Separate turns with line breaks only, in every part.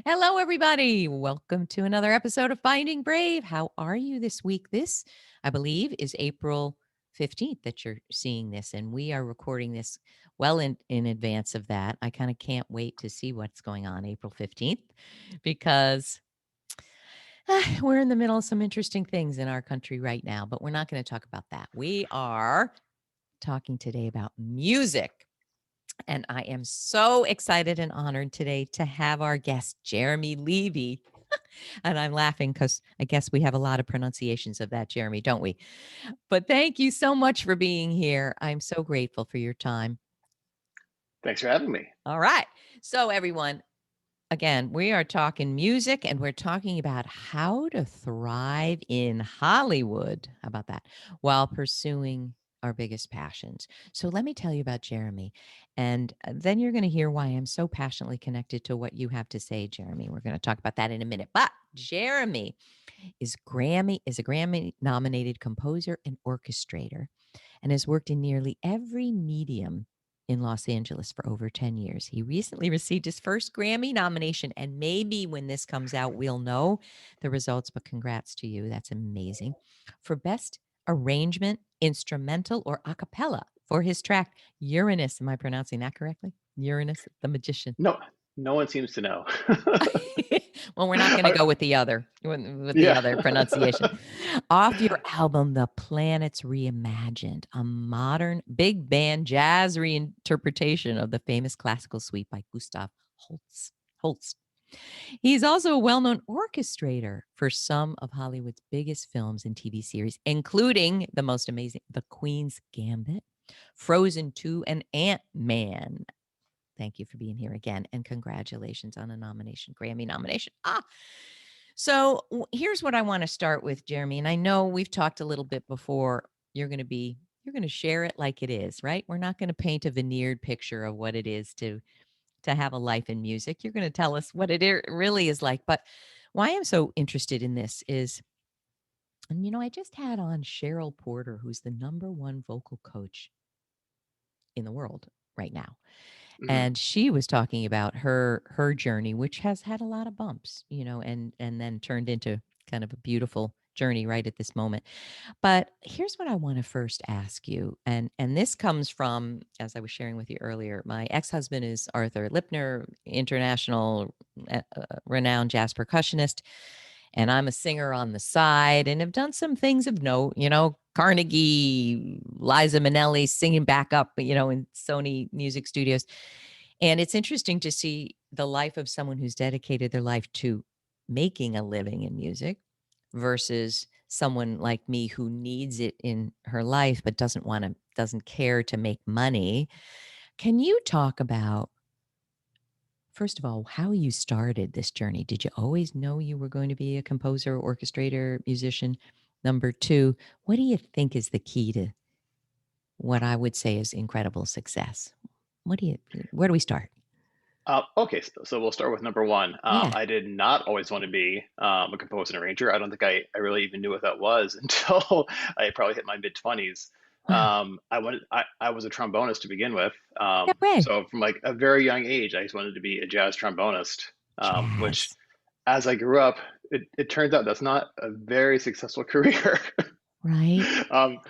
Hello, everybody. Welcome to another episode of Finding Brave. How are you this week? This, I believe, is April 15th that you're seeing this, and we are recording this well in advance of that. I kind of can't wait to see what's going on April 15th because we're in the middle of some interesting things in our country right now, but we're not going to talk about that. We are talking today about music. And I am so excited and honored today to have our guest, Jeremy Levy. And I'm laughing because I guess we have a lot of pronunciations of that, Jeremy, don't we? But thank you so much for being here. I'm so grateful for your time.
Thanks for having me.
All right. So, everyone, again, we are talking music and we're talking about how to thrive in Hollywood. How about that? While pursuing our biggest passions. So let me tell you about Jeremy. And then you're going to hear why I'm so passionately connected to what you have to say, Jeremy. We're going to talk about that in a minute. But Jeremy is a Grammy nominated composer and orchestrator and has worked in nearly every medium in Los Angeles for over 10 years. He recently received his first Grammy nomination, and maybe when this comes out, we'll know the results, but congrats to you. That's amazing. For Best Arrangement, Instrumental, or A Capella for his track Uranus. Am I pronouncing that correctly? Uranus, the magician.
No, no one seems to know.
Well, we're not going to go with the other
Yeah.
pronunciation. Off your album, The Planets Reimagined, a modern big band jazz reinterpretation of the famous classical suite by Gustav Holst. He's also a well-known orchestrator for some of Hollywood's biggest films and TV series, including the most amazing The Queen's Gambit, Frozen 2, and Ant-Man. Thank you for being here again, and congratulations on a nomination, Grammy nomination. So here's what I want to start with, Jeremy. And I know we've talked a little bit before. You're going to share it like it is, right? We're not going to paint a veneered picture of what it is to have a life in music. You're going to tell us what it really is like. But why I'm so interested in this is, and I just had on Cheryl Porter, who's the #1 vocal coach in the world right now.
Mhm.
And she was talking about her journey, which has had a lot of bumps, and then turned into kind of a beautiful journey right at this moment. But here's what I want to first ask you, and this comes from, as I was sharing with you earlier, my ex-husband is Arthur Lipner, international renowned jazz percussionist, and I'm a singer on the side and have done some things of note, Carnegie, Liza Minnelli singing back up, in Sony Music Studios. And it's interesting to see the life of someone who's dedicated their life to making a living in music versus someone like me who needs it in her life but doesn't care to make money. Can you talk about, first of all, how you started this journey? Did you always know you were going to be a composer, orchestrator, musician? Number two, what do you think is the key to what I would say is incredible success? Where do we start?
Okay, so we'll start with number one.
Yeah.
I did not always want to be a composer and arranger. I don't think I really even knew what that was until I probably hit my mid-20s.
Wow.
I was a trombonist to begin with.
No way.
So from like a very young age, I just wanted to be a jazz trombonist, which
Jazz,
as I grew up, it turns out that's not a very successful career.
right?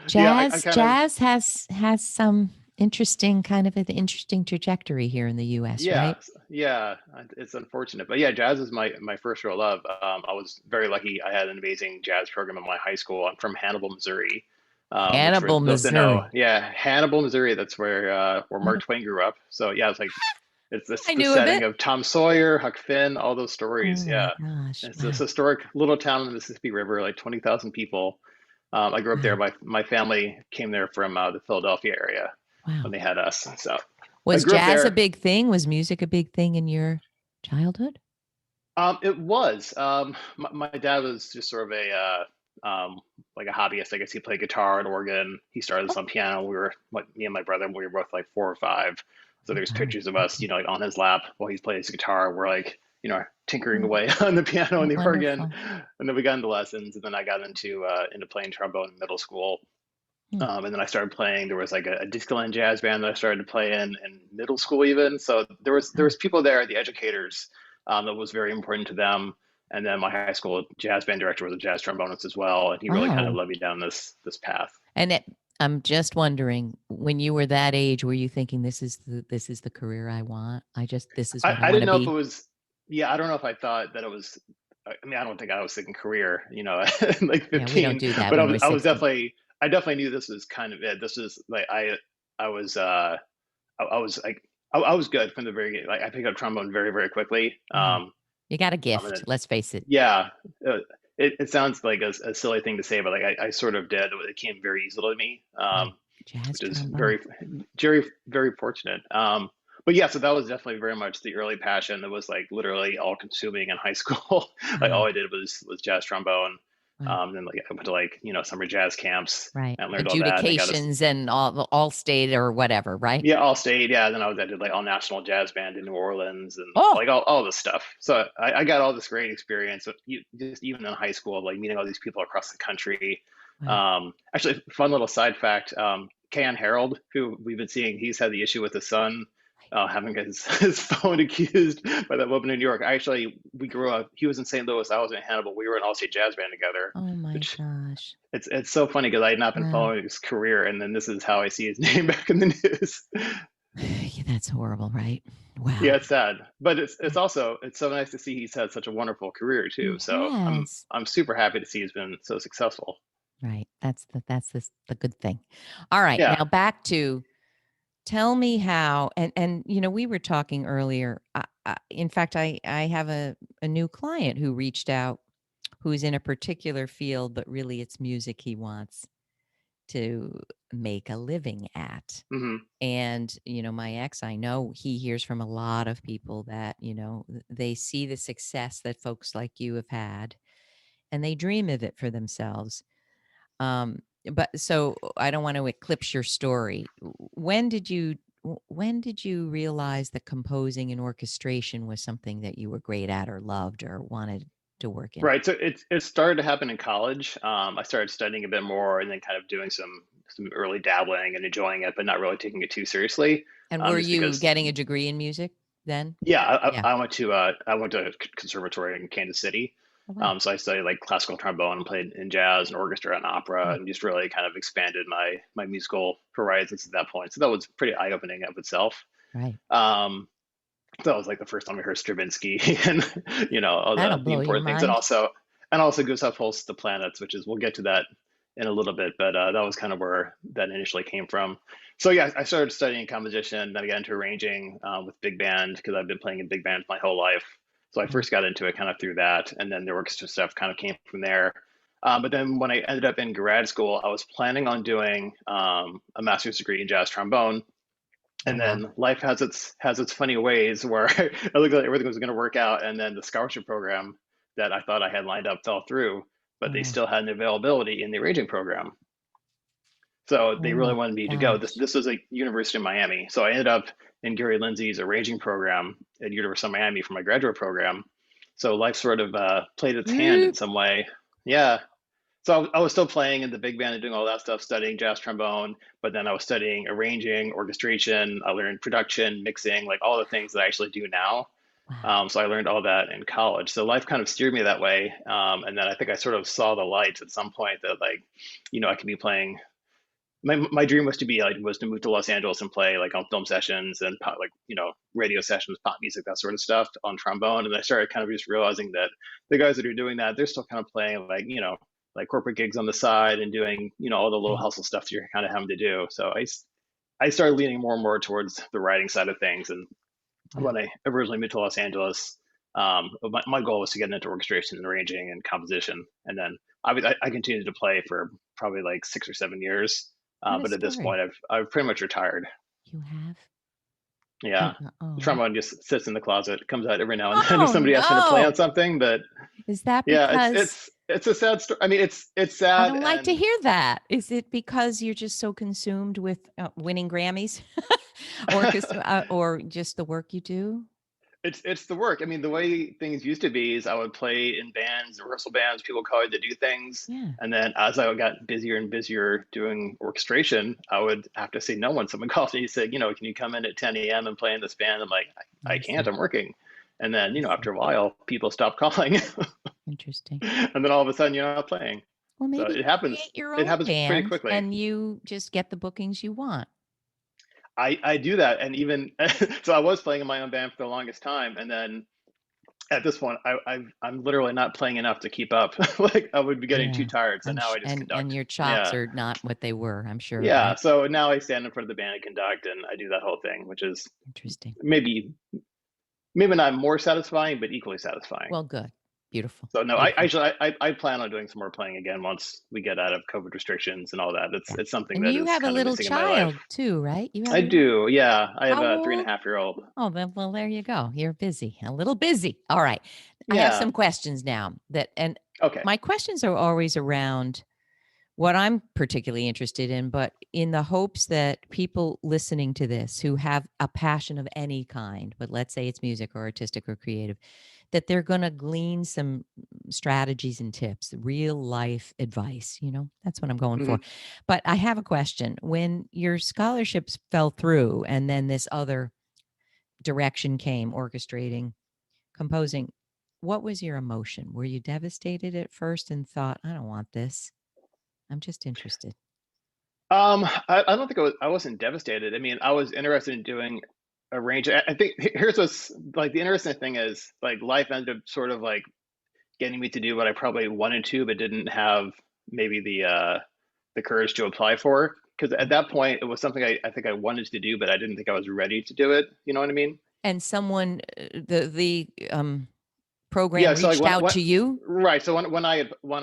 Yeah, I kind of
Jazz has some interesting kind of an interesting trajectory here in the US,
Yeah,
right?
yeah, it's unfortunate, but yeah, jazz is my first real love. I was very lucky. I had an amazing jazz program in my high school. I'm from Hannibal, Missouri, which was
Hannibal,
built in our
Missouri.
yeah Hannibal, Missouri. That's where
Oh,
Mark Twain grew up. So yeah, it's like it's this
I
the
knew of
setting
it.
of Tom Sawyer, Huck Finn, all those
Oh
stories.
my
Yeah,
gosh.
it's this
Wow.
historic little town in the Mississippi River, like 20,000 people. I grew up there.
Wow.
My family came there from the Philadelphia area when
Wow.
they had us. So I
Was
grew up
jazz a
there.
big thing? Was music a big thing in your childhood?
It was. My dad was just sort of like a hobbyist. I guess he played guitar and organ. He started us
Oh,
on piano. We were like me and my brother. We were both like 4 or 5. So
oh
there's
wow.
pictures of us,
Okay.
like on his lap while he's playing his guitar. We're like, tinkering
Oh,
away on the piano and the organ.
wonderful.
And then we got into lessons, and then I got into playing trombone in middle school.
Hmm.
And then I started playing. There was like a Discoland jazz band that I started to play in middle school even. So there was
Wow.
people there, the educators, that was very important to them. And then my high school jazz band director was a jazz trombonist as well, and he really kind of
Wow.
led me down this path.
And I'm just wondering, when you were that age, were you thinking this is the career I want? This is what I
I
want
didn't
to
know if it
be?
was, yeah, I don't know if I thought that it was, I mean, I don't think I was thinking career, like
Yeah, we don't
15,
do that
but
when we're
I was
16.
definitely, I definitely knew this was kind of it. This was like, I was, I was like, I was good from the very beginning. Like I picked up trombone very, very quickly.
Wow. You got a
And
gift,
then,
let's face it.
yeah, uh, it sounds like a silly thing to say, but like I sort of did. It came very easily to me,
Wow. Jazz
which is
trombone.
very fortunate. But yeah, so that was definitely very much the early passion that was like literally all consuming in high school. Like all
Wow.
I did was jazz trombone.
Wow.
Then like I went to like summer jazz camps
Right.
and learned all that. And I got a
Adjudications and all state or whatever, right?
yeah, all state. Yeah, then I did like all national jazz band in New Orleans and
Oh,
like all this stuff. So I got all this great experience just even in high school, like meeting all these people across the country.
wow.
Actually, fun little side fact: Kayan Harold, who we've been seeing, he's had the issue with his son having his phone accused by that woman in New York. We grew up. He was in St. Louis. I was in Hannibal. We were an all-state jazz band together,
Oh my
which
gosh.
it's so funny because I had not been
Wow.
following his career, and then this is how I see his name back in the news.
Yeah, that's horrible, right?
Yeah,
Wow.
it's sad, but it's so nice to see he's had such a wonderful career too.
He
So
has.
I'm super happy to see he's been so successful.
Right. The good thing. All right.
Yeah.
Now back to tell me how and we were talking earlier. In fact, I have a new client who reached out who's in a particular field, but really it's music he wants to make a living at.
Hmm.
And, my ex, I know he hears from a lot of people that, they see the success that folks like you have had and they dream of it for themselves. Um, but so I don't want to eclipse your story. When did you realize that composing and orchestration was something that you were great at or loved or wanted to work in?
Right. So it started to happen in college. I started studying a bit more and then kind of doing some early dabbling and enjoying it, but not really taking it too seriously.
And were
Just
you
because,
getting a degree in music then?
yeah,
Yeah.
I went to conservatory in Kansas City.
Oh, wow.
So I studied like classical trombone and played in jazz and orchestra and opera
Wow.
and just really kind of expanded my musical horizons at that point. So that was pretty eye opening of itself.
Right.
Um, that was like the first time I heard Stravinsky and all
That'll
the
blow your
important things,
mind.
and also Gustav Holst, the planets, which is we'll get to that in a little bit, but that was kind of where that initially came from. So yeah, I started studying composition, then I got into arranging with big band because I've been playing in big band my whole life. So I
Wow.
first got into it kind of through that, and then the orchestra stuff kind of came from there. But then when I ended up in grad school, I was planning on doing a master's degree in jazz trombone,
Oh,
and
wow.
then life has its funny ways where I looked like everything was going to work out, and then the scholarship program that I thought I had lined up fell through, but
Oh,
they
no.
still had an availability in the arranging program. So they
Oh
really
my
wanted me to go. This
gosh.
this was a University of Miami, so I ended up in Gary Lindsay's arranging program at University of Miami for my graduate program. So life sort of played its hand in
Woot.
some way. Yeah, so I was still playing in the big band and doing all that stuff, studying jazz trombone, but then I was studying arranging, orchestration. I learned production, mixing, like all the things that I actually do now.
Wow.
So I learned all that in college. So life kind of steered me that way. And then I think I sort of saw the lights at some point that like, I could be playing. My dream was to move to Los Angeles and play like on film sessions and pop, like radio sessions, pop music, that sort of stuff on trombone. And I started kind of just realizing that the guys that are doing that, they're still kind of playing like corporate gigs on the side and doing all the little
Right.
hustle stuff you're kind of having to do. So I started leaning more and more towards the writing side of things. And
Wow.
when I originally moved to Los Angeles, my goal was to get into orchestration and arranging and composition. And then I continued to play for probably like 6 or 7 years.
What a
But at this
story.
point, I've pretty much retired.
You have?
Yeah, the
Oh.
trombone just sits in the closet, comes out every now and then if
Oh,
somebody asks me to play
no.
on something. But
Is that
yeah,
because
it's a sad story. I mean, it's
I
sad
don't like to
and
hear that. Is it because you're just so consumed with winning Grammys or just the work you do?
it's the work. I mean, the way things used to be is I would play in bands, rehearsal bands. People call you to do things,
Yeah.
and then as I got busier and busier doing orchestration, I would have to say no when someone calls me and say, can you come in at 10 a.m. and play in this band? I'm like, I
I
can't.
see.
I'm working. And then,
I see.
after a while, people stop calling,
Interesting.
and then all of a sudden you're not playing.
Well,
So
maybe
it
create
happens.
your
It
own
happens pretty
band
quickly.
and you just get the bookings you want.
I do that, and even so, I was playing in my own band for the longest time, and then at this point, I'm literally not playing enough to keep up. Like I would be getting too
Yeah.
tired, so now I just
And
conduct.
your chops
Yeah,
are not what they were, I'm sure,
yeah.
right?
So now I stand in front of the band and conduct, and I do that whole thing, which is
Interesting.
maybe not more satisfying, but equally satisfying.
Well, good. Beautiful.
So no, I
Beautiful.
actually I plan on doing some more playing again once we get out of COVID restrictions and all that. It's
Yeah.
it's something
And
that
you
is
have a
kind of
little
missing in my life.
child too, right? You have
I
a little,
do, yeah. I have
how
a three and a
old?
half year old.
Oh, well, there you go. You're busy, a little busy. All right. I have
Yeah.
some questions now and
Okay.
my questions are always around what I'm particularly interested in, but in the hopes that people listening to this who have a passion of any kind, but let's say it's music or artistic or creative, that they're going to glean some strategies and tips, real life advice. That's what I'm going for.
Mhm.
But I have a question. When your scholarships fell through and then this other direction came, orchestrating, composing, what was your emotion? Were you devastated at first and thought, I don't want this? I'm just interested.
I don't think I wasn't devastated. I mean, I was interested in doing a range. I think here's what's like the interesting thing is like life ended up sort of like getting me to do what I probably wanted to, but didn't have maybe the courage to apply for. Because at that point, it was something I think I wanted to do, but I didn't think I was ready to do it. You know what I mean?
And someone, the program
Yeah. So like
reached out to you?
right. So when I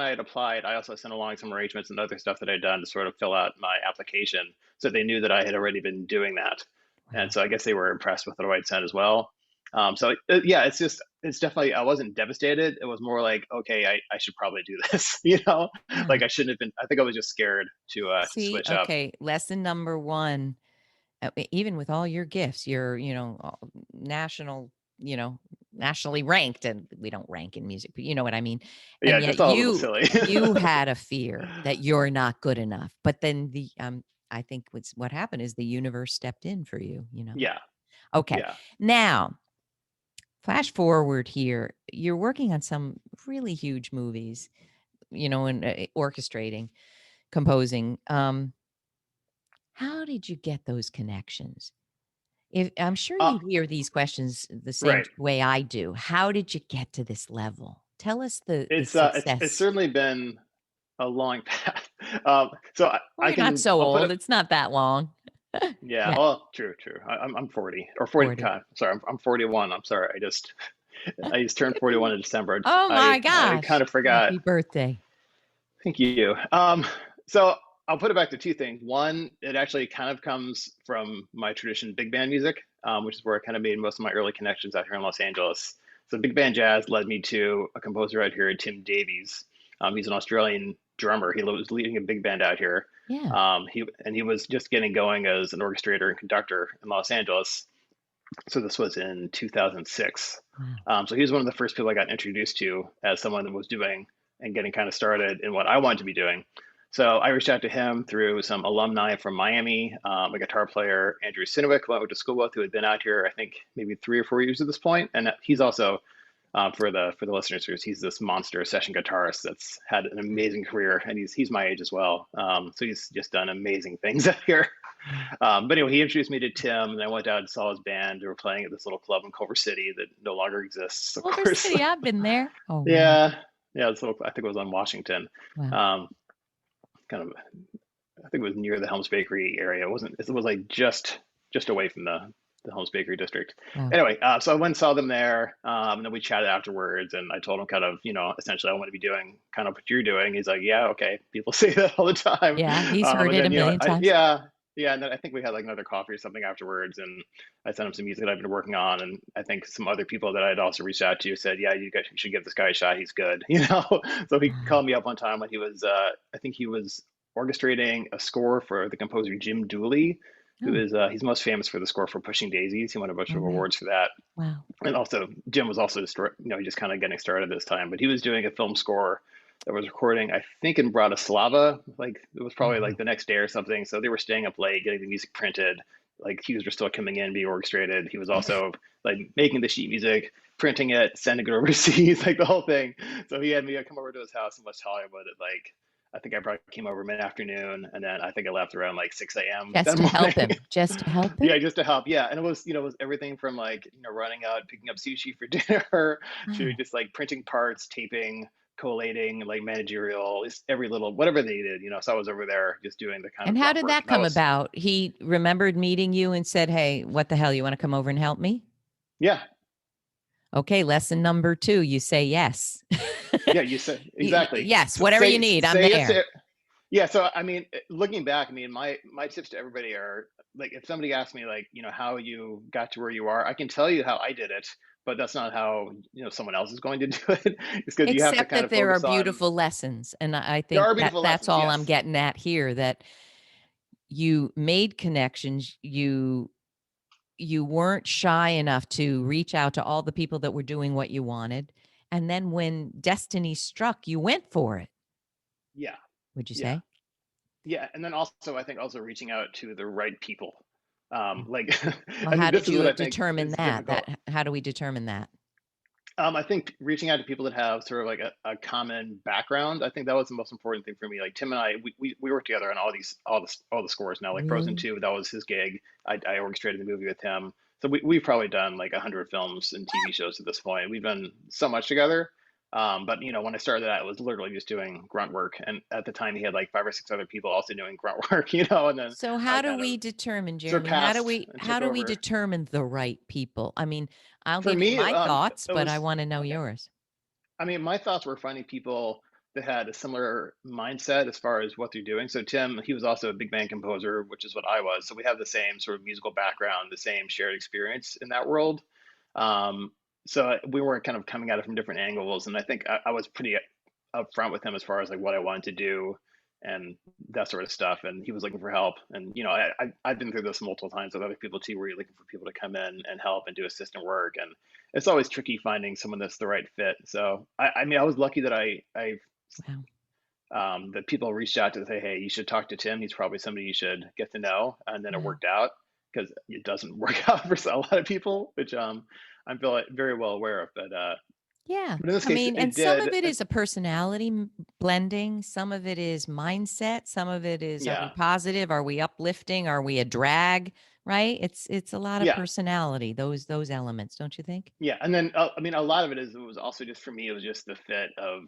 had applied, I also sent along some arrangements and other stuff that I'd done to sort of fill out my application, so they knew that I had already been doing that, and
Wow.
so I guess they were impressed with what I'd sent as well. So yeah, it's definitely I wasn't devastated. It was more like, okay, I should probably do this.
Yeah.
Like I shouldn't have been. I think I was just scared to
See,
switch up.
okay, lesson number one, even with all your gifts, you're, national, nationally ranked, and we don't rank in music, but you know what I mean. And
Yeah,
yet
just all a little
you
silly.
you had a fear that you're not good enough. But then I think what happened is the universe stepped in for you.
Yeah,
Okay.
yeah.
Now, flash forward here. You're working on some really huge movies, and orchestrating, composing. How did you get those connections? If I'm sure
Uh,
you hear these questions the same
right.
way I do. How did you get to this level? Tell us the
It's
success.
certainly been a long path. So
Well, you're not so
I'll put
old.
it.
It's not that long.
Yeah,
Yeah,
well, true. I'm 40 or 40.
40.
God, sorry, I'm 41. I'm sorry. I just turned 41 in December.
Oh my
I kind
gosh.
of forgot.
Happy birthday.
Thank you. So I'll put it back to two things. One, it actually kind of comes from my tradition, big band music, which is where I kind of made most of my early connections out here in Los Angeles. So big band jazz led me to a composer out here, Tim Davies. He's an Australian drummer. He was leading a big band out here.
Yeah.
He was just getting going as an orchestrator and conductor in Los Angeles. So this was in 2006.
Wow.
So he was one of the first people I got introduced to as someone that was doing and getting kind of started in what I wanted to be doing. So I reached out to him through some alumni from Miami, a guitar player, Andrew Sinowick, who I went to school with, who had been out here, I think, maybe 3 or 4 years at this point. And he's also, for the listeners, he's this monster session guitarist that's had an amazing career, and he's my age as well. So he's just done amazing things out here.
Wow.
But anyway, he introduced me to Tim, and I went out and saw his band. They were playing at this little club in Culver City that no longer exists, of
Culver
course.
City, I've been there. Oh, wow.
Yeah, yeah. This little, I think it was on Washington.
Wow.
Um, kind of, I think it was near the Helms Bakery area. It wasn't. It was like just away from the Helms Bakery district.
Wow.
Anyway, so I went and saw them there, and then we chatted afterwards, and I told him kind of, essentially, I want to be doing kind of what you're doing. He's like, yeah, okay. People say that all the time.
Yeah, he's heard
And
it a
then,
million times.
yeah, yeah, and then I think we had like another coffee or something afterwards, and I sent him some music that I've been working on, and I think some other people that I'd also reached out to said, yeah, you guys should give this guy a shot. He's good, So he
Wow.
called me up one time when he was, I think he was orchestrating a score for the composer Jim Dooley, who
Oh,
is he's most famous for the score for Pushing Daisies. He won a bunch
oh,
of
right.
awards for that,
Wow.
and also Jim was also just just kind of getting started this time, but he was doing a film score that was recording, I think, in Bratislava. Like it was
Oh,
probably like
wow.
the next day or something. So they were staying up late getting the music printed. Like cues were still coming in, being orchestrated. He was also like making the sheet music. printing it, sending it overseas, like the whole thing. So he had me come over to his house in West Hollywood at like, I think I probably came over mid-afternoon, and then I think I left around like 6 a.m.
Just
that
to help
morning.
him. Just to help
Yeah,
him?
just to help. Yeah, and it was, it was everything from like, running out, picking up sushi for dinner, to
Wow.
just like printing parts, taping, collating, like managerial, just every little whatever they did. So I was over there just doing the kind
And
of
how
grunt
did
work,
that
and that
come
was,
about? He remembered meeting you and said, "Hey, what the hell? You want to come over and help me?"
yeah,
Okay, lesson number 2, you say yes.
yeah. You said exactly.
Yes,
So
whatever you need, I'm
say yes
there.
to. Yeah, so I mean, looking back, I mean, my tips to everybody are like, if somebody asks me like, how you got to where you are, I can tell you how I did it, but that's not how, someone else is going to do it. It's because you have to
Except
kind
that
of
there are
focus on.
beautiful lessons, and I
There
think
are
that
beautiful
that's
lessons,
all I'm
yes.
getting at here, that you made connections, you weren't shy enough to reach out to all the people that were doing what you wanted, and then when destiny struck, you went for it,
Yeah,
would you
yeah,
say?
yeah. And then also, I think also reaching out to the right people.
Mm.
Like,
Well,
I
how
think this
did
is what
you
I think
determine
is
that?
difficult.
How do we determine that?
I think reaching out to people that have sort of like a common background. I think that was the most important thing for me. Like Tim and I, we worked together on all the scores now. Like Frozen
Really?
2, that was his gig. I orchestrated the movie with him. So we've probably done like 100 films and TV shows at this point. We've done so much together. But when I started that, it was literally just doing grunt work. And at the time, he had like 5 or 6 other people also doing grunt work. And then
So
I
how do
kind of
we determine, Jeremy?
surpassed and
How
took
do we
over.
determine the right people? I mean, I'll
For
give you
me,
my thoughts,
it
but I
was
want to know
okay.
yours.
I mean, my thoughts were finding people that had a similar mindset as far as what they're doing. So Tim, he was also a big band composer, which is what I was. So we have the same sort of musical background, the same shared experience in that world. Um, so we were kind of coming at it from different angles, and I think I was pretty upfront with him as far as like what I wanted to do and that sort of stuff. And he was looking for help. And I've been through this multiple times with other people too, where you're looking for people to come in and help and do assistant work, and it's always tricky finding someone that's the right fit. So I mean, I was lucky that I
Wow.
that people reached out to say, hey, you should talk to Tim. He's probably somebody you should get to know, and then it
Wow.
worked out, because it doesn't work out for a lot of people, which I'm very well aware of.
Yeah.
But in this
I
case,
mean, and
it
some
did.
of it
And
is a personality blending. Some of it is mindset. Some of it is, are we
yeah,
positive? Are we uplifting? Are we a drag? Right? It's a lot of
yeah,
personality, those elements, don't you think?
yeah. And then I mean, a lot of it was also just for me. It was just the fit of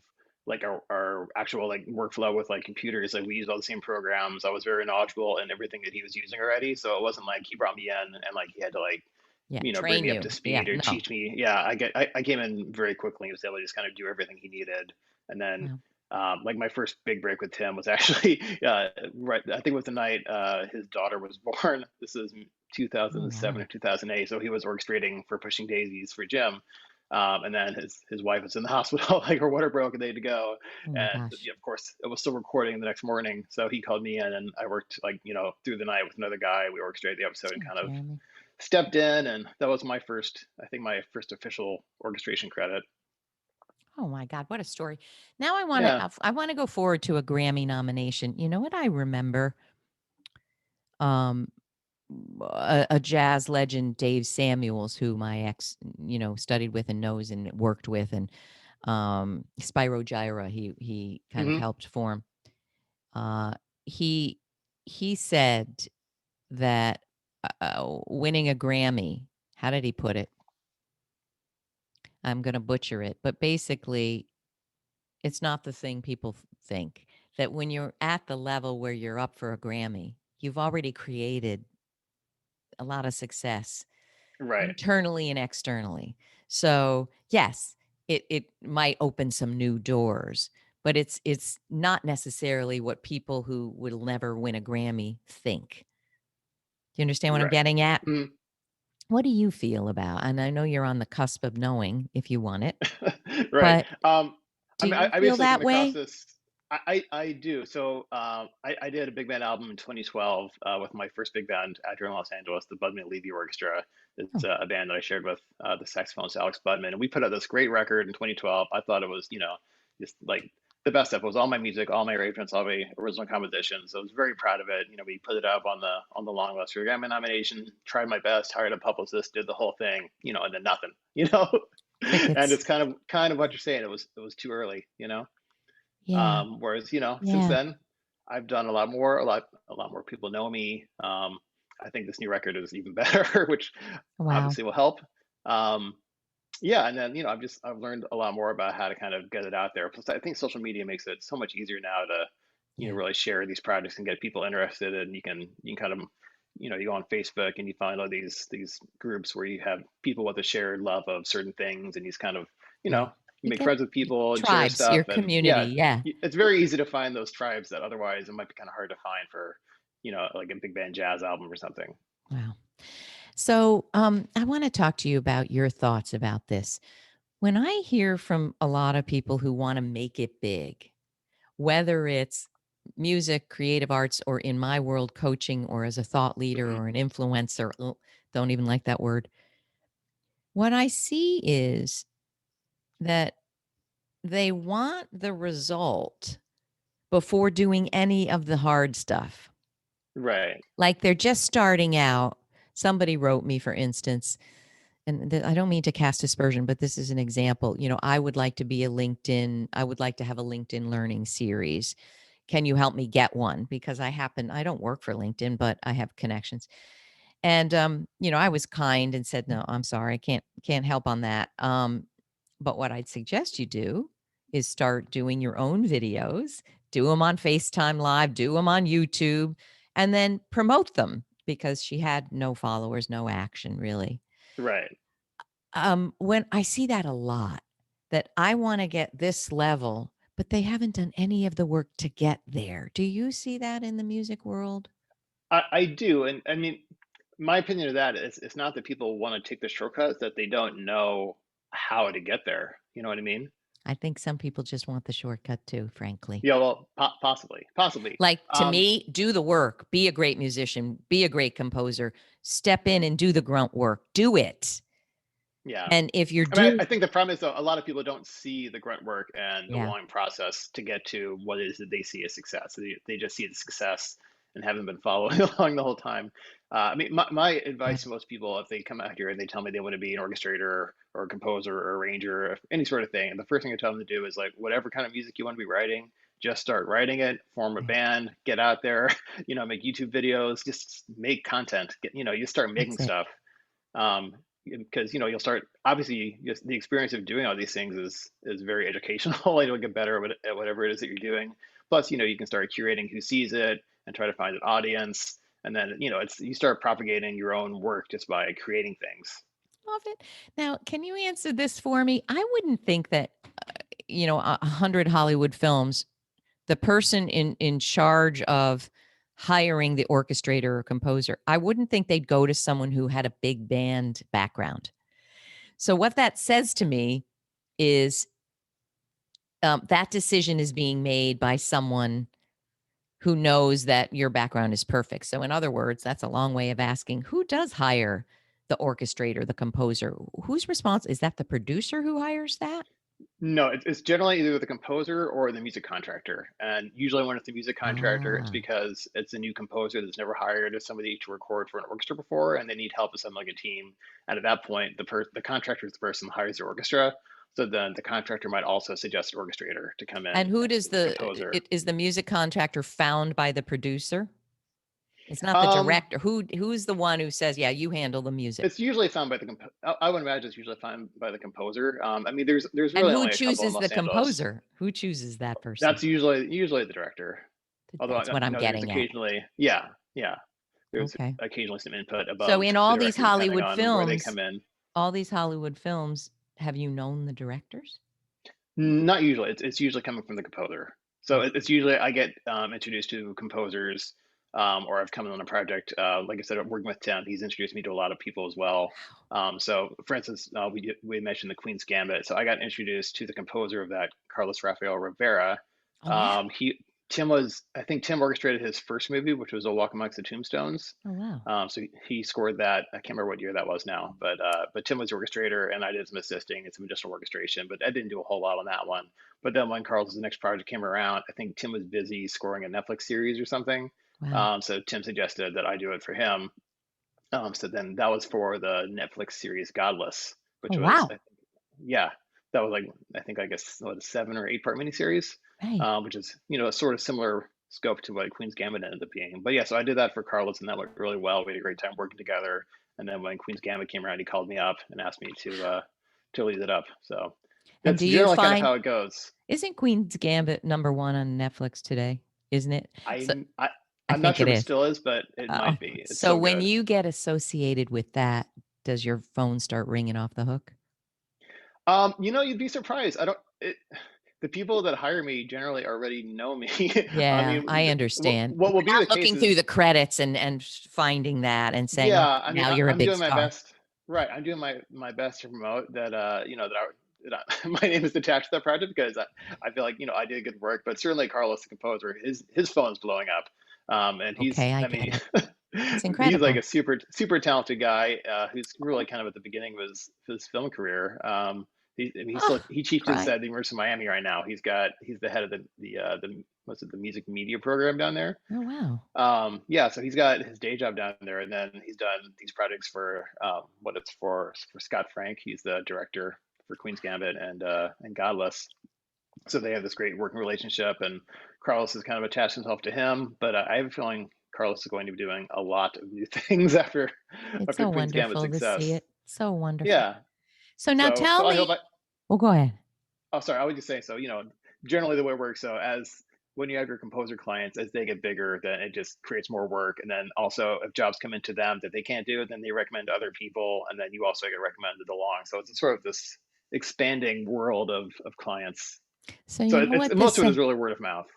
like our actual like workflow with like computers. Like we use all the same programs. I was very knowledgeable in everything that he was using already. So it wasn't like he brought me in and like he had to like
Yeah.
bring
Train
me up to
you. Yeah.
speed or
No.
teach me. Yeah, I came in very quickly and was able to just kind of do everything he needed. And then
Wow.
like my first big break with Tim was actually right. I think it was the night his daughter was born. This is
Oh,
2007 or
wow.
2008. So he was orchestrating for Pushing Daisies for Jim. And then his wife was in the hospital, like her water broke and they had to go.
Oh my
And
gosh.
yeah, of course, it was still recording the next morning. So he called me in and I worked like, through the night with another guy. We orchestrated the episode and
Oh,
kind of
Jeremy.
stepped in, and that was I think my first official orchestration credit.
Oh my God, what a story. Now
Yeah.
I want to go forward to a Grammy nomination. You know what I remember? Um a jazz legend, Dave Samuels, who my ex, studied with and knows and worked with, and Spyro Gyra, he kind of
Hmm.
helped form. Uh, he he said that winning a Grammy, how did he put it? I'm going to butcher it, but basically, it's not the thing people think. That when you're at the level where you're up for a Grammy, you've already created a lot of success
Right.
internally and externally. So, yes, it might open some new doors, but it's not necessarily what people who will never win a Grammy think. Do you understand what I'm
Right.
getting at?
Mhm.
What do you feel about, and I know you're on the cusp of knowing if you want it,
Right.
but
I
do
mean,
you
I
feel
basically came
that
across
way?
this. I do. So I did a big band album in 2012 with my first big band out here in Los Angeles, the Budman Levy Orchestra. It's
Oh,
a band that I shared with the saxophonist Alex Budman, and we put out this great record in 2012. I thought it was, just like the best stuff. It was all my music, all my arrangements, all my original compositions. So I was very proud of it. We put it up on the long list for a Grammy nomination. Tried my best, hired a publicist, did the whole thing, and then nothing. And
Crickets.
it's kind of what you're saying. It was too early, you know.
Yeah.
Whereas, since
Yeah.
then, I've done a lot more. A lot more people know me. I think this new record is even better, which
Wow.
obviously will help. Um, yeah, and then I've learned a lot more about how to kind of get it out there. Plus, I think social media makes it so much easier now to
Yeah.
really share these projects and get people interested. And you can kind of you go on Facebook and you find all these groups where you have people with a shared love of certain things, and you just kind of you
Yeah.
know you
You
make
get
friends with people and share
tribes,
stuff.
your
And yeah,
community. Yeah.
it's very easy to find those tribes that otherwise it might be kind of hard to find for like a big band jazz album or something.
Wow. So, I want to talk to you about your thoughts about this. When I hear from a lot of people who want to make it big, whether it's music, creative arts, or in my world, coaching, or as a thought leader
Hmm.
or an influencer, don't even like that word. What I see is that they want the result before doing any of the hard stuff.
Right.
Like they're just starting out. Somebody wrote me, for instance, and I don't mean to cast aspersion, but this is an example. I would like to be a LinkedIn, I would like to have a LinkedIn learning series. Can you help me get one? Because I don't work for LinkedIn, but I have connections. And I was kind and said, no, I'm sorry, I can't help on that. But what I'd suggest you do is start doing your own videos, do them on FaceTime Live, do them on YouTube, and then promote them because she had no followers, no action really.
Right.
When I see that a lot, that I want to get this level, but they haven't done any of the work to get there. Do you see that in the music world?
I do, and I mean, my opinion of that is it's not that people want to take the shortcuts, that they don't know how to get there. You know what I mean?
I think some people just want the shortcut too, frankly.
Yeah, well, possibly.
Like to
Um,
me, do the work, be a great musician, be a great composer, step in and do the grunt work, do it.
yeah.
And if you're
I mean,
doing,
I think the problem is though a lot of people don't see the grunt work and the
yeah,
long process to get to what it is that they see as success. They just see the success and haven't been following along the whole time. I mean, my
yeah,
advice to most people, if they come out here and they tell me they want to be an orchestrator or a composer or arranger or any sort of thing, and the first thing I tell them to do is like, whatever kind of music you want to be writing, just start writing it, form a
yeah,
band, get out there, make YouTube videos, just make content. You start making
that's it.
stuff. Um, because you'll start obviously just the experience of doing all these things is very educational. You'll get better at whatever it is that you're doing. Plus, you can start curating who sees it and try to find an audience. And then, it's you start propagating your own work just by creating things.
Love it. Now, can you answer this for me? I wouldn't think that, 100 Hollywood films, the person in charge of hiring the orchestrator or composer, I wouldn't think they'd go to someone who had a big band background. So what that says to me is that decision is being made by someone who knows that your background is perfect. So, in other words, that's a long way of asking who does hire the orchestrator, the composer? Who's responsible? Is that the producer who hires that?
No, it's generally either the composer or the music contractor. And usually when it's the music contractor, it's
Ah,
because it's a new composer that's never hired somebody to record for an orchestra before, and they need help with something like a team. And at that point, the contractor is the person who hires the orchestra. So then the contractor might also suggest an orchestrator to come in
and who
as
does
the composer.
is the music contractor found by the producer? It's not the
Um,
director. Who's the one who says, "Yeah, you handle the music"?
it's usually found by the I would imagine it's usually found by the composer. I mean, there's
And
really
who
only a couple in
chooses the
Los Angeles.
composer? Who chooses that person?
That's usually the director. Although
That's what I'm
there's
getting at.
occasionally, yeah, there's
Okay.
occasionally some input
So
above
in
the
all these
director depending
Hollywood
on where they
films,
come in.
have you known the directors?
Not usually. It's usually coming from the composer. So
Okay.
it's usually I get introduced to composers, or I've come in on a project. Like I said, I'm working with Tim. He's introduced me to a lot of people as well. So, for instance, we mentioned the Queen's Gambit. So I got introduced to the composer of that, Carlos Rafael Rivera.
Oh, yeah?
He Tim was I think Tim orchestrated his first movie, which was A Walk Amongst the Tombstones.
Oh, wow.
So he scored that. I can't remember what year that was now, but Tim was the orchestrator, and I did some assisting and some additional orchestration. But I didn't do a whole lot on that one. But then when Carl's next project came around, I think Tim was busy scoring a Netflix series or something.
Wow.
So Tim suggested that I do it for him. So then that was for the Netflix series Godless,
Oh,
which was
wow.
yeah, that was like, I guess, what, a 7 or 8 part miniseries,
Right.
which is, a sort of similar scope to what Queen's Gambit ended up being. But yeah, so I did that for Carlos, and that went really well. We had a great time working together. And then when Queen's Gambit came around, he called me up and asked me to lead it up. So
And
that's
do you
generally kind of
find,
how it goes.
isn't Queen's Gambit #1 on Netflix today? Isn't it? So
I, I
I
I'm not
think
sure
it
if it
is.
still is, but it
Oh,
might be. It's
so
so
when
good.
you get associated with that, does your phone start ringing off the hook?
You'd be surprised. I don't. The people that hire me generally already know me. I
Yeah,
mean,
I
what
understand.
what will be
Not
the case
looking through
is,
the credits and finding that and saying, "Oh,
yeah. I mean,
now you're a
I'm
big
doing my
star."
best. Right, I'm doing my best to promote that. My name is attached to that project because I feel like I did good work. But certainly Carlos, the composer, his phone's blowing up, and
Okay, I
I
get
mean,
it. It's
he's like
incredible.
a super talented guy who's really kind of at the beginning of his film career.
Oh,
He teaches
cry.
at the University of Miami right now. He's the head of the what's it, the music media program down there.
Oh, wow.
Yeah, so he's got his day job down there, and then he's done these projects for what it's for Scott Frank. He's the director for Queen's Gambit and Godless. So they have this great working relationship, and Carlos has kind of attached himself to him. But I have a feeling Carlos is going to be doing a lot of new things
It's
after
so
Queen's Gambit
wonderful to see
success.
it. So wonderful.
Yeah.
So now
So
tell
I hope
me.
I
Well, go ahead.
Oh, sorry. I was just saying. So, generally the way it works. So, as when you have your composer clients, as they get bigger, then it just creates more work. And then also, if jobs come into them that they can't do, then they recommend to other people, and then you also get recommended along. So it's sort of this expanding world of clients.
So
So
you know
it's
what
most
this
of it is really word of mouth.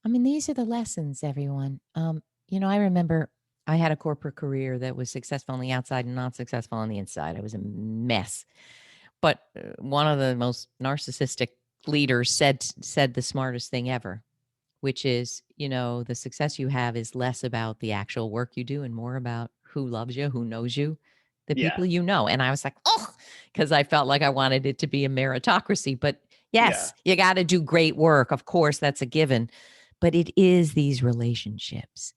I mean, these are the lessons, everyone. I remember I had a corporate career that was successful on the outside and not successful on the inside. I was a mess. But one of the most narcissistic leaders said the smartest thing ever, which is, the success you have is less about the actual work you do and more about who loves you, who knows you, the
Yeah.
people you know. And I was like, oh, because I felt like I wanted it to be a meritocracy. But
Yeah.
yes, you got to do great work. Of course, that's a given. But it is these relationships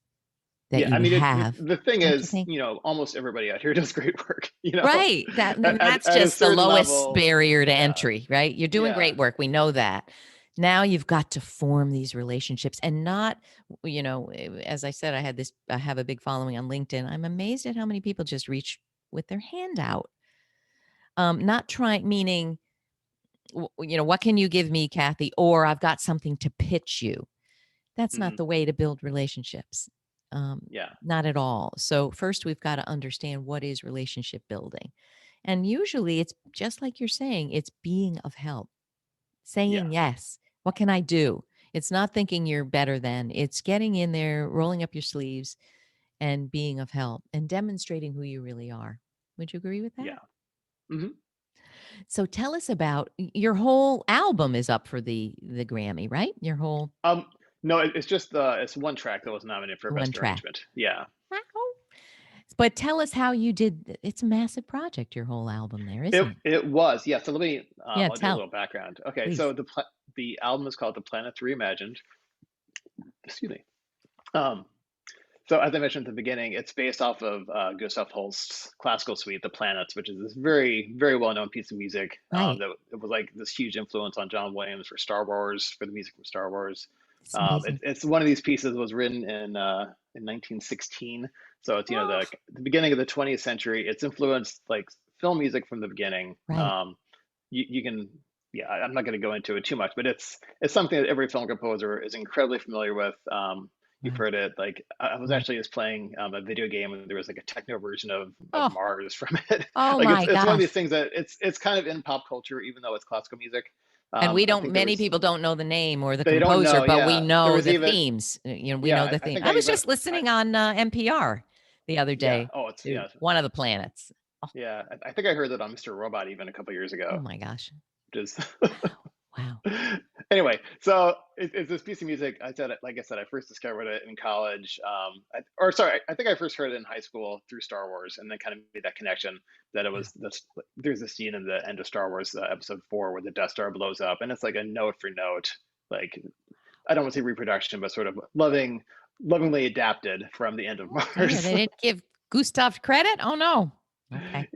that
Yeah. I
you
mean,
have,
the thing
don't you
is,
think?
almost everybody out here does great work,
Right. That's
at a
just the
certain
lowest
level.
barrier to
Yeah.
entry, right? You're doing
Yeah.
great work. We know that. Now you've got to form these relationships and not, as I said, I have a big following on LinkedIn. I'm amazed at how many people just reach with their hand out. Not trying, meaning, what can you give me, Kathy? Or I've got something to pitch you. That's not
Hmm.
the way to build relationships. Um,
Yeah.
Not at all. So first we've got to understand what is relationship building. And usually it's just like you're saying, it's being of help,
Yeah.
saying yes. What can I do? It's not thinking you're better than, it's getting in there, rolling up your sleeves and being of help and demonstrating who you really are. Would you agree with that?
Yeah. Hmm.
So tell us about your whole album is up for the Grammy, right? Your whole
Um, no, it's just it's one track that was nominated for
one
best
track.
arrangement. Yeah.
Wow. But tell us how you did it's a massive project, your whole album there,
It
isn't it?
it was. Yeah. So let me
Yeah,
I'll do a
tell,
little background. Okay. So
please.
the album is called The Planets Reimagined. Excuse me. Um, so as I mentioned at the beginning, it's based off of Gustav Holst's classical suite, The Planets, which is this very, very well-known piece of music.
Right.
That it was like this huge influence on John Williams for Star Wars, for the music from Star Wars.
It's amazing.
It's one of these pieces that was written in 1916. So it's
Oh,
the beginning of the 20th century. It's influenced like film music from the beginning.
right.
You can yeah, I'm not going to go into it too much, but it's something that every film composer is incredibly familiar with. You've
Right.
heard it. Like I was
Right.
actually just playing a video game, and there was like a techno version of
Oh,
Mars from it.
oh
Like
my
it's one of these
gosh.
things that it's kind of in pop culture, even though it's classical music.
And we
I
don't
think there
many
was
people don't know the name or the
they don't
composer,
know.
but we
Yeah, there
know
was
the
even
themes. We
yeah.
know the
I
theme.
think
I
I
was
even
just listening on NPR the other
yeah.
day
Oh, it's
to
yeah.
One of the Planets. Oh,
Yeah. I think I heard that on Mr. Robot even a couple years
oh
ago.
my gosh.
Just
Wow. Wow.
anyway, so it's this piece of music. Like I said, I first discovered it in college. Or sorry, I think I first heard it in high school through Star Wars, and then kind of made that connection that it
Yeah.
was this. There's a scene in the end of Star Wars episode 4 where the Death Star blows up, and it's like a note for note, like I don't want to say reproduction, but sort of lovingly adapted from the end of
Oh dear,
Mars.
they didn't give Gustav credit? Oh no. Okay.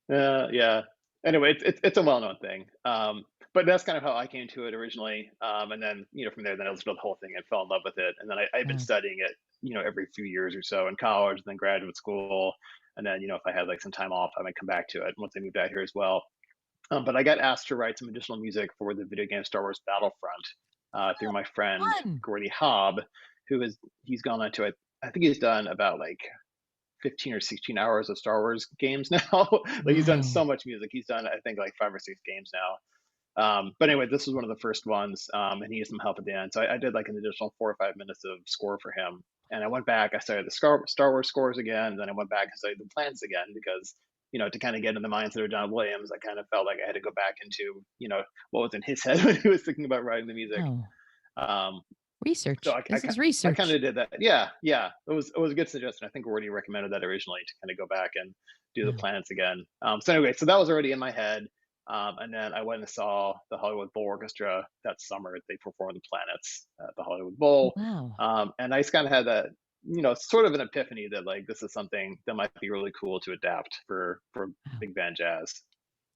Yeah. Anyway, it's a well known thing. But that's kind of how I came to it originally. And then from there, then I listened to the whole thing and fell in love with it. And then I've been
Wow.
studying it, every few years or so in college, then graduate school, and then if I had like some time off, I might come back to it once I moved out here as well. But I got asked to write some additional music for the video game Star Wars Battlefront through my friend
Fun.
Gordy Hobb, he's gone on to it. I think he's done about like 15 or 16 hours of Star Wars games now. Like he's done
Wow.
so much music. He's done I think like 5 or 6 games now. But anyway, this was one of the first ones, and he needed some help at the end. So I did like an additional 4 or 5 minutes of score for him. And I went back, I started the Star Wars scores again, and then I went back and studied the plans again because, to kind of get in the mindset of John Williams, I kind of felt like I had to go back into, what was in his head when he was thinking about writing the music.
Oh,
Um, so
research. This is
I kind
research.
of did that. Yeah, yeah. It was a good suggestion. I think we already recommended that originally to kind of go back and do the
Wow.
planets again. So anyway, so that was already in my head. And then I went and saw the Hollywood Bowl Orchestra that summer. They performed the planets at the Hollywood Bowl.
Wow.
And I just kind of had that, sort of an epiphany that like this is something that might be really cool to adapt for
Wow.
big band jazz.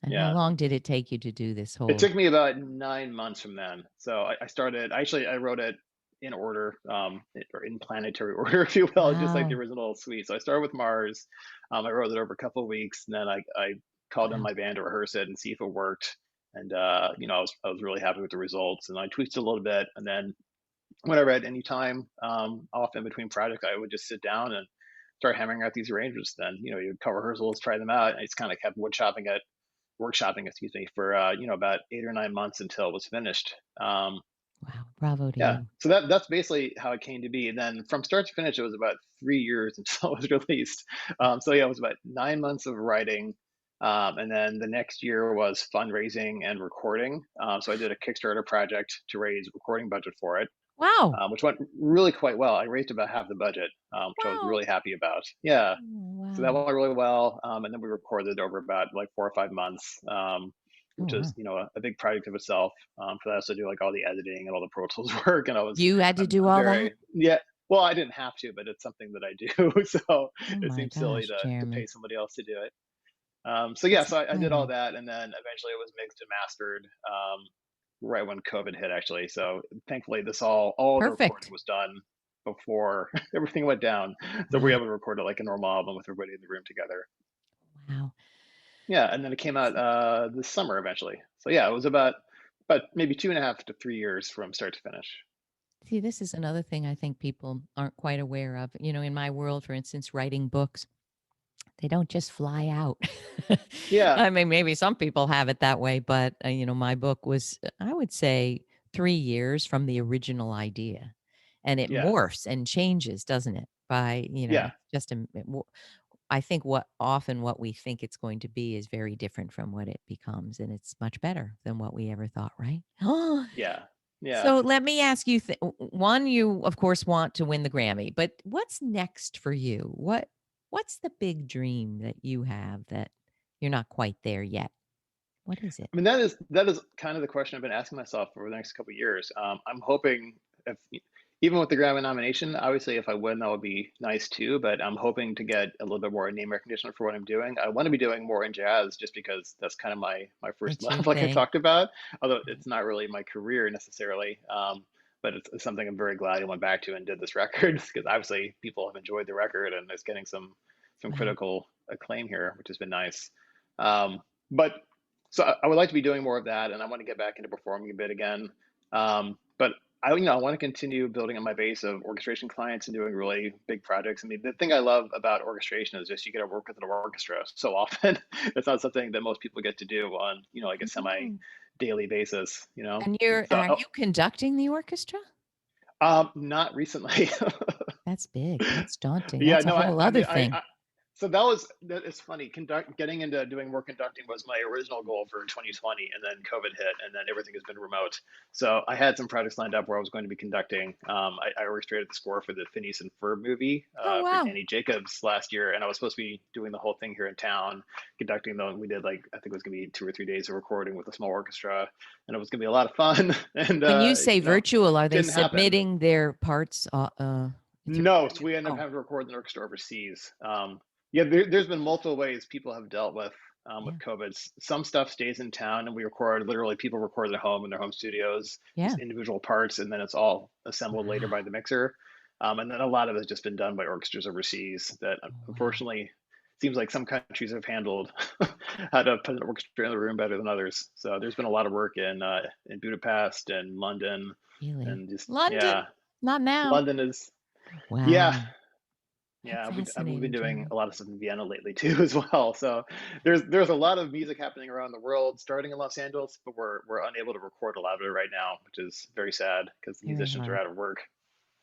And how
Yeah.
long did it take you to do this
It
whole?
took me about 9 months from then. So I started. Actually, I wrote it in order, or in planetary order, if you will, just like the
Wow.
original suite. So I started with Mars. I wrote it over a couple of weeks, and then I called in
Wow.
my band to rehearse it and see if it worked. And I was really happy with the results, and I tweaked it a little bit. And then whenever I had any time off in between projects, I would just sit down and start hammering out these arrangements. Then you cover rehearsals, try them out, and I just kind of kept workshopping, excuse me, for about 8 or 9 months until it was finished.
Wow. Bravo to
Yeah,
you.
so that's basically how it came to be. And then from start to finish, it was about 3 years until it was released. So yeah, it was about 9 months of writing, and then the next year was fundraising and recording. So I did a Kickstarter project to raise recording budget for it,
Wow.
which went really quite well. I raised about half the budget, which I was
Wow.
really happy about. Yeah,
Oh,
so that
wow.
went really well, and then we recorded over about like 4 or 5 months,
Oh,
which is
wow.
a big project of itself. For that, I also do like all the editing and all the Pro Tools work, and
You had to do
I'm
all that?
very yeah. Well, I didn't have to, but it's something that I do, so
Oh
it
my
seems silly
gosh,
to pay
Jeremy.
somebody else to do it. So yeah,
That's
so I did all
incredible.
that, and then eventually it was mixed and mastered right when COVID hit, actually. So thankfully, all the recording
Perfect.
was done before everything went down, so we were
Wow.
able to record it like a normal album with everybody in the room together.
Wow.
Yeah, and then it came out this summer eventually. So yeah, it was about maybe 2.5 to 3 years from start to finish.
See, this is another thing I think people aren't quite aware of. In my world, for instance, writing books, they don't just fly out.
Yeah,
I mean, maybe some people have it that way, but my book was, I would say, 3 years from the original idea, and it
yeah,
morphs and changes, doesn't it?
yeah,
It's just I think what we think it's going to be is very different from what it becomes, and it's much better than what we ever thought, right?
yeah, yeah.
So let me ask you, one, you of course want to win the Grammy, but what's next for you? What's the big dream that you have that you're not quite there yet? What is it?
I mean, that is kind of the question I've been asking myself over the next couple of years. I'm hoping, if even with the Grammy nomination, obviously if I win, that would be nice too. But I'm hoping to get a little bit more name recognition for what I'm doing. I want to be doing more in jazz, just because that's kind of my first
It's your
love, like I
thing.
talked about. Although it's not really my career necessarily. But it's something I'm very glad I went back to and did this record because obviously people have enjoyed the record and it's getting some
Wow.
critical acclaim here, which has been nice. But so I would like to be doing more of that, and I want to get back into performing a bit again. But I want to continue building on my base of orchestration clients and doing really big projects. I mean, the thing I love about orchestration is just you get to work with an orchestra so often. It's not something that most people get to do on like a semi
Oh.
daily basis.
And
So
are you conducting the orchestra?
not recently.
That's big. That's daunting.
Yeah,
That's a
no,
whole
I
other
mean,
thing.
so that is funny. Getting into doing more conducting was my original goal for 2020, and then COVID hit, and then everything has been remote. So I had some projects lined up where I was going to be conducting. I orchestrated the score for the Phineas and Ferb movie
Oh,
for
wow.
Danny Jacobs last year, and I was supposed to be doing the whole thing here in town, conducting them. We did like I think it was going to be 2 or 3 days of recording with a small orchestra, and it was going to be a lot of fun. And
When you say virtual, are they
didn't happen.
submitting their parts, through
No,
the
so we end up
oh,
having to record in the orchestra overseas. Yeah, there's been multiple ways people have dealt with
Yeah.
with COVID. Some stuff stays in town, and we record literally people record at home in their home studios,
Yeah.
just individual parts, and then it's all assembled later by
Wow.
the mixer. And then a lot of it's just been done by orchestras overseas that
Oh, wow.
unfortunately seems like some countries have handled how to put an orchestra in the room better than others. So there's been a lot of work in Budapest and London,
Really?
and just
London?
yeah,
Not now.
London is yeah,
Wow. That's
yeah, we've been
fascinating,
doing
Jeremy.
a lot of stuff in Vienna lately too as well. So there's a lot of music happening around the world, starting in Los Angeles, but we're unable to record a lot of it right now, which is very sad because the
Very
musicians are
hard.
out of work.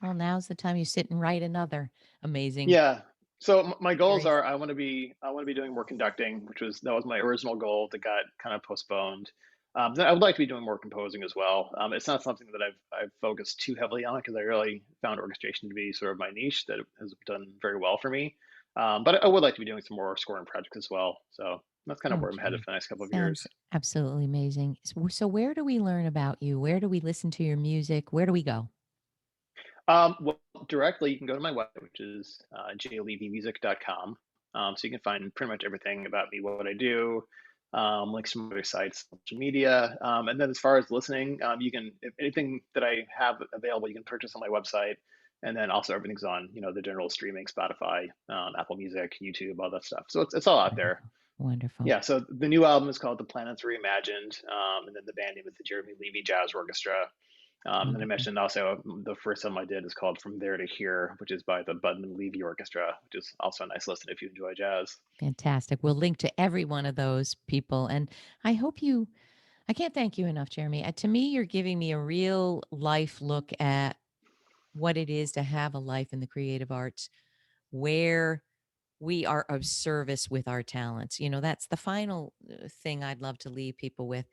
Well, now's the time you sit and write another amazing
Yeah. So my goals
series.
are I want to be doing more conducting, which was that was my original goal that got kind of postponed. Then I would like to be doing more composing as well. It's not something that I've focused too heavily on because I really found orchestration to be sort of my niche that has done very well for me. But I would like to be doing some more scoring projects as well. So that's kind of
Oh,
where I'm headed
Jeremy.
for the next couple of
Sounds
years.
absolutely amazing. So where do we learn about you? Where do we listen to your music? Where do we go?
Well, directly, you can go to my website, which is jlevymusic.com. So you can find pretty much everything about me, what I do, links to my other sites, social media. And then as far as listening, you can, if anything that I have available, you can purchase on my website. And then also everything's on, the general streaming, Spotify, Apple Music, YouTube, all that stuff. So it's all out there.
Wonderful. Wonderful.
Yeah, so the new album is called The Planets Reimagined, and then the band name is the Jeremy Levy Jazz Orchestra. And then I
Wonderful.
mentioned also the first album I did is called From There to Here, which is by the Budman Levy Orchestra, which is also a nice listen if you enjoy jazz.
Fantastic. We'll link to every one of those people. And I hope you, I can't thank you enough, Jeremy. To me, you're giving me a real life look at what it is to have a life in the creative arts where we are of service with our talents. That's the final thing I'd love to leave people with.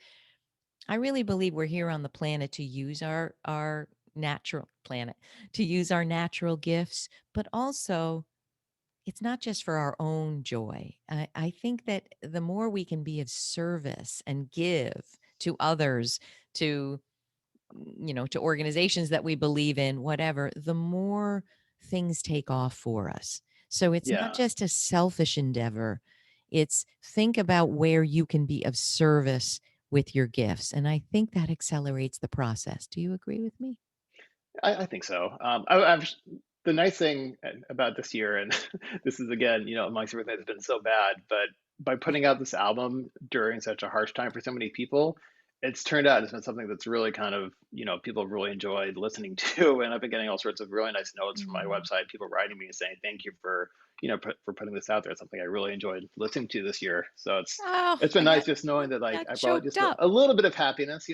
I really believe we're here on the planet to use our natural planet, to use our natural gifts, but also it's not just for our own joy. I think that the more we can be of service and give to others, to to organizations that we believe in, whatever, the more things take off for us. So it's not
Yeah,
just a selfish endeavor. It's think about where you can be of service with your gifts. And I think that accelerates the process. Do you agree with me?
I think so. The nice thing about this year, and this is again, amongst everything that's been so bad, but by putting out this album during such a harsh time for so many people, it's turned out it's been something that's really kind of, people have really enjoyed listening to, and I've been getting all sorts of really nice notes from my
Mm.
website, people writing me and saying thank you for, for putting this out there. It's something I really enjoyed listening to this year. So
Oh,
it's been
I
nice
got
just knowing that like
got
I brought
choked
just
up.
a little bit of happiness,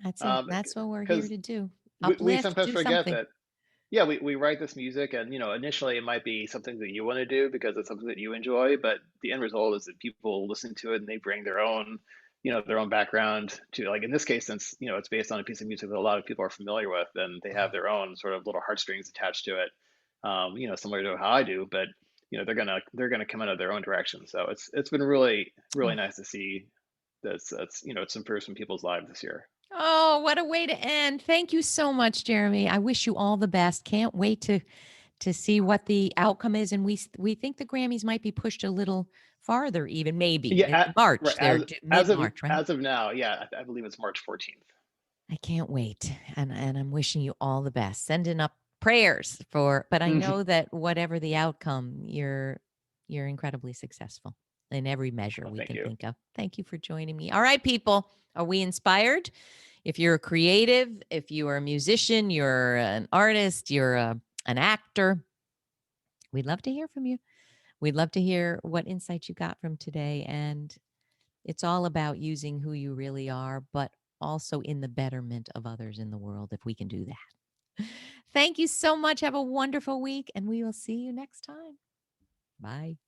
That's it.
um,
That's what we're here
because
to do.
we
Uplift,
sometimes
do
forget
something.
that yeah, we write this music and initially it might be something that you want to do because it's something that you enjoy, but the end result is that people listen to it and they bring their own, their own background to like in this case, since it's based on a piece of music that a lot of people are familiar with and they have
Oh,
their own sort of little heartstrings attached to it. Similar to how I do, but they're gonna come out of their own direction. So it's been really, really
oh.
nice to see that's it's improved some people's lives this year.
Oh, what a way to end. Thank you so much, Jeremy. I wish you all the best. Can't wait to see what the outcome is, and we think the Grammys might be pushed a little farther even, maybe
Yeah,
in March.
right.
They're mid-March, right?
As of now, yeah, I believe it's March 14th.
I can't wait. And I'm wishing you all the best. Sending up prayers for, but I know that whatever the outcome, you're incredibly successful in every measure
Well,
we
thank
can
you.
think of. Thank you for joining me. All right, people. Are we inspired? If you're a creative, if you are a musician, you're an artist, you're an actor, we'd love to hear from you. We'd love to hear what insights you got from today. And it's all about using who you really are, but also in the betterment of others in the world, if we can do that. Thank you so much. Have a wonderful week, and we will see you next time. Bye.